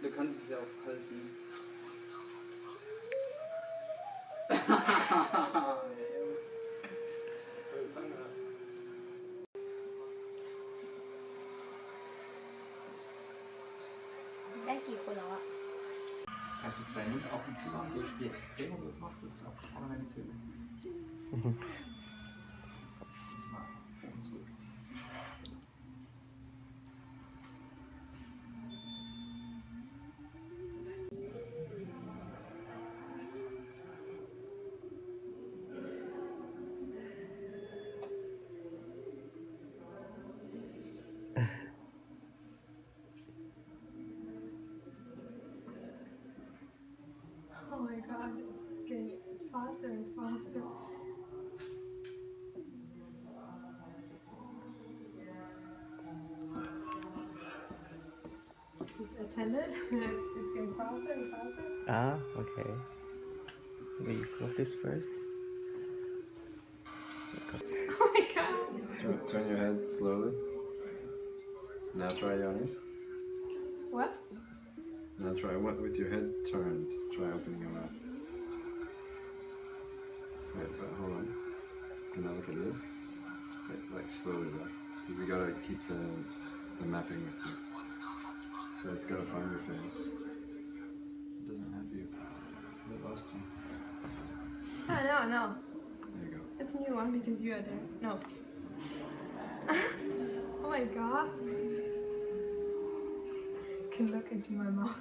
Du kannst es ja auch halten. Kannst jetzt deinen Mund auf und zu machen, je extremer du das machst, desto abgefahrener deine Töne. Das mal vor und zurück. Oh my god, it's getting faster and faster. Just attended. It's getting faster and faster. Ah, okay. We close this first. Oh my god. Turn your head slowly. Now try yawning. What? Now try what with your head turned. Try opening your mouth. Wait, but hold on. Can I look at you? Wait, like slowly though. Because you gotta keep the mapping with you. So it's gotta find your face. It doesn't have you. It lost you. Oh, no. There you go. It's a new one because you are there. No. Oh my god. You can look into my mouth.